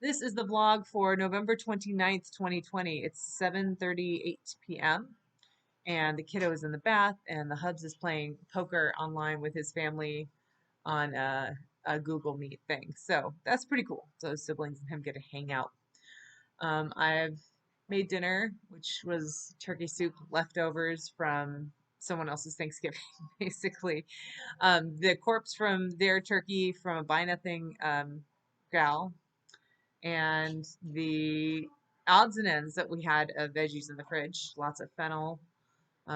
This is the vlog for November 29th, 2020. It's 7:38 p.m. and the kiddo is in the bath and the hubs is playing poker online with his family on a Google Meet thing. So that's pretty cool. So his siblings and him get to hang out. I've made dinner, which was turkey soup leftovers from someone else's Thanksgiving, basically. The corpse from their turkey from a buy nothing gal and the odds and ends that we had of veggies in the fridge. Lots of fennel,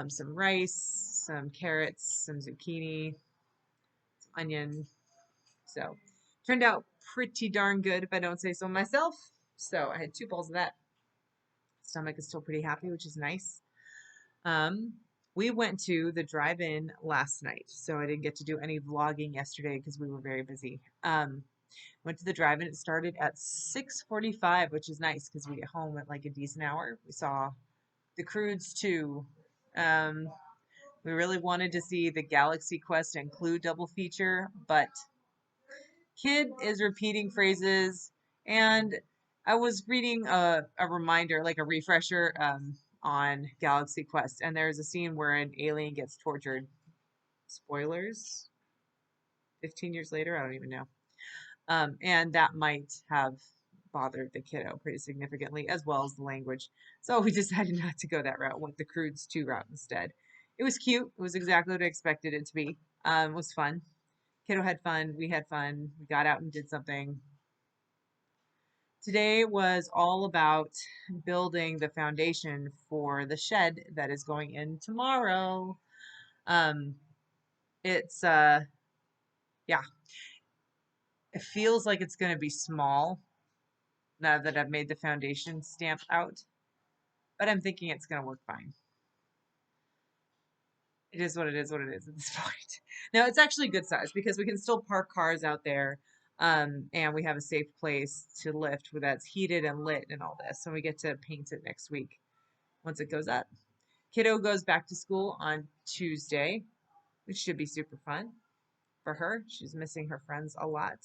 some rice, some carrots, some zucchini, some onion. So turned out pretty darn good if I don't say so myself. So I had two bowls of that. Stomach is still pretty happy, which is nice. Um, we went to the drive-in last night, so I didn't get to do any vlogging yesterday because we were very busy. Went to the drive-in. It started at 6:45, which is nice because we get home at like a decent hour. We saw the Croods 2. Um, we really wanted to see the Galaxy Quest and Clue double feature, but kid is repeating phrases, and I was reading a reminder, like a refresher, on Galaxy Quest, and there's a scene where an alien gets tortured. Spoilers. 15 years later, I don't even know. And that might have bothered the kiddo pretty significantly, as well as the language. So we decided not to go that route, went the Crudes 2 route instead. It was cute. It was exactly what I expected it to be. It was fun. Kiddo had fun. We had fun. We got out and did something. Today was all about building the foundation for the shed that is going in tomorrow. Um, it's yeah, it feels like it's going to be small now that I've made the foundation stamp out, but I'm thinking it's going to work fine. It is what it is, what it is at this point. Now it's actually good size because we can still park cars out there, and we have a safe place to lift where that's heated and lit and all this. So we get to paint it next week once it goes up. Kiddo goes back to school on Tuesday, which should be super fun for her. She's missing her friends a lot.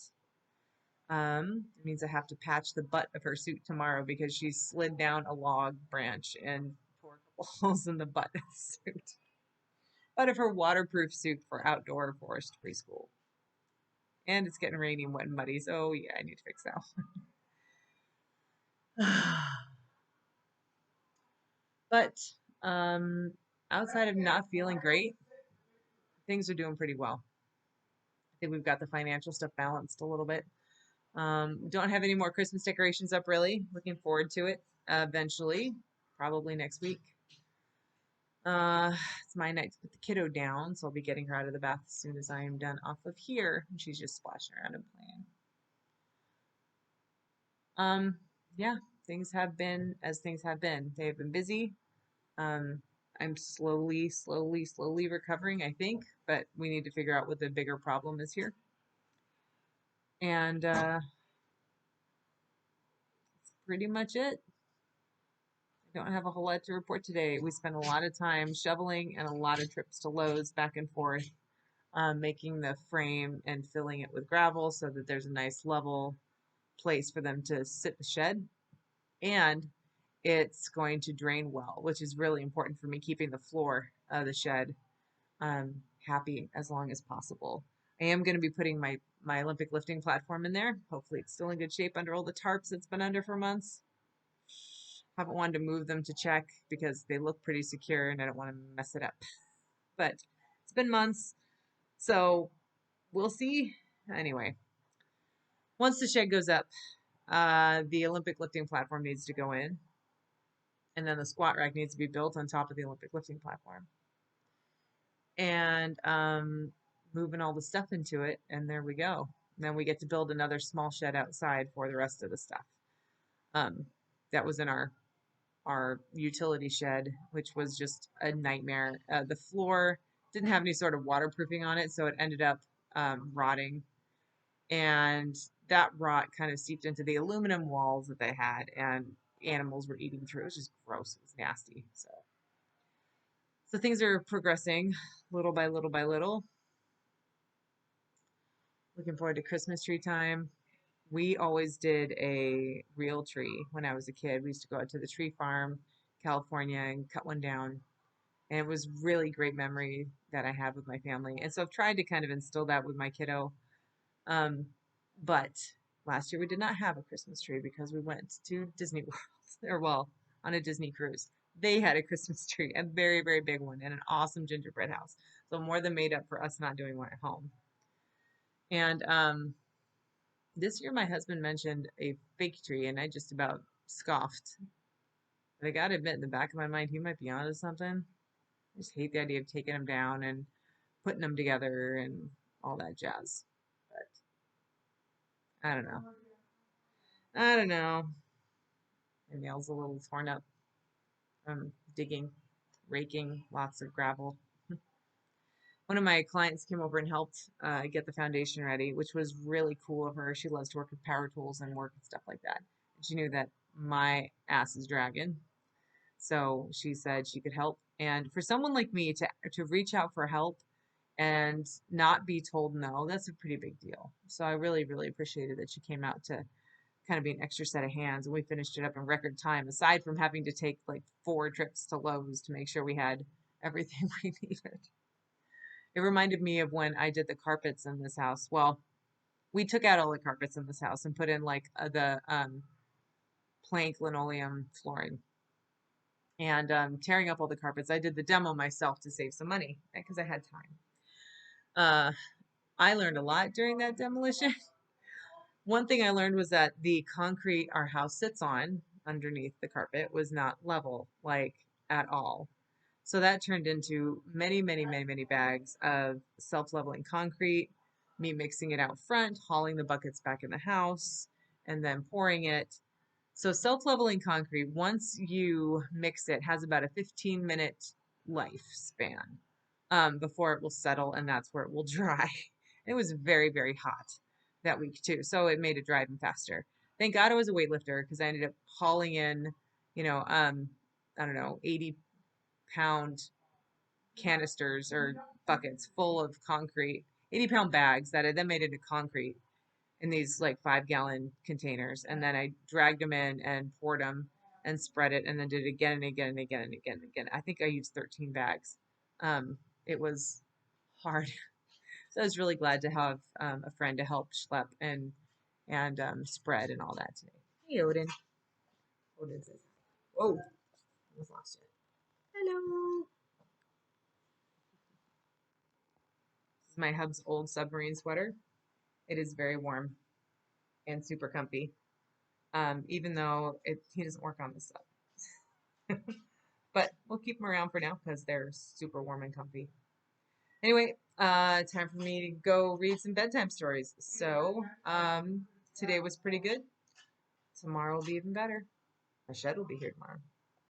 It means I have to patch the butt of her suit tomorrow because she slid down a log branch and tore a couple holes in the butt of the suit. Butt of her waterproof suit for outdoor forest preschool. And it's getting rainy and wet and muddy, so yeah, I need to fix that one. But um, outside of not feeling great, things are doing pretty well. I think we've got the financial stuff balanced a little bit. Don't have any more Christmas decorations up really. Looking forward to it eventually, probably next week. It's my night to put the kiddo down, so I'll be getting her out of the bath as soon as I am done off of here. And she's just splashing around and playing. Um, yeah, things have been as things have been. They have been busy. Um, I'm slowly recovering, I think, but we need to figure out what the bigger problem is here. And that's pretty much it. I don't have a whole lot to report today. We spent a lot of time shoveling and a lot of trips to Lowe's back and forth, making the frame and filling it with gravel so that there's a nice level place for them to sit the shed. And it's going to drain well, which is really important for me, keeping the floor of the shed happy as long as possible. I am going to be putting my Olympic lifting platform in there. Hopefully it's still in good shape under all the tarps it's been under for months. Haven't wanted to move them to check because they look pretty secure and I don't want to mess it up. But it's been months, so we'll see. Anyway, once the shed goes up, the Olympic lifting platform needs to go in, and then the squat rack needs to be built on top of the Olympic lifting platform. And moving all the stuff into it, and there we go. And then we get to build another small shed outside for the rest of the stuff. That was in our utility shed, which was just a nightmare. The floor didn't have any sort of waterproofing on it, so it ended up rotting. And that rot kind of seeped into the aluminum walls that they had, and animals were eating through. It was just gross. It was nasty. So things are progressing little by little by little. Looking forward to Christmas tree time. We always did a real tree when I was a kid. We used to go out to the tree farm, California, and cut one down. And it was really great memory that I have with my family. And so I've tried to kind of instill that with my kiddo. Um, but last year we did not have a Christmas tree because we went to Disney World, or well, on a Disney cruise. They had a Christmas tree, a very, very big one, and an awesome gingerbread house. So more than made up for us not doing one at home. And this year my husband mentioned a fake tree, and I just about scoffed. But I gotta admit, in the back of my mind, he might be onto something. I just hate the idea of taking them down and putting them together and all that jazz. But I don't know. I don't know. My nail's a little torn up from digging, raking, lots of gravel. One of my clients came over and helped get the foundation ready, which was really cool of her. She loves to work with power tools and work and stuff like that. And she knew that my ass is dragging, so she said she could help. And for someone like me to reach out for help and not be told no, that's a pretty big deal. So I really, really appreciated that she came out to kind of be an extra set of hands, and we finished it up in record time, aside from having to take like 4 trips to Lowe's to make sure we had everything we needed. It reminded me of when I did the carpets in this house. Well, we took out all the carpets in this house and put in like the plank linoleum flooring, and tearing up all the carpets. I did the demo myself to save some money because I had time. Uh, I learned a lot during that demolition. One thing I learned was that the concrete our house sits on underneath the carpet was not level, like at all. So that turned into many, many, many, many bags of self-leveling concrete, me mixing it out front, hauling the buckets back in the house, and then pouring it. So self-leveling concrete, once you mix it, has about a 15-minute lifespan before it will settle, and that's where it will dry. It was very, very hot that week too, so it made it dry even faster. Thank God I was a weightlifter because I ended up hauling in, you know, I don't know, 80-pound canisters or buckets full of concrete, 80-pound bags that I then made into concrete in these like 5-gallon containers. And then I dragged them in and poured them and spread it and then did it again and again and again and again and again. I think I used 13 bags. It was hard. So I was really glad to have a friend to help schlep and spread and all that today. Hey, Odin. Odin says, "Whoa, almost lost it. Hello." This is my hub's old submarine sweater. It is very warm and super comfy, even though he doesn't work on this sub. But we'll keep them around for now because they're super warm and comfy. Anyway, time for me to go read some bedtime stories. So today was pretty good. Tomorrow will be even better. My shed will be here tomorrow.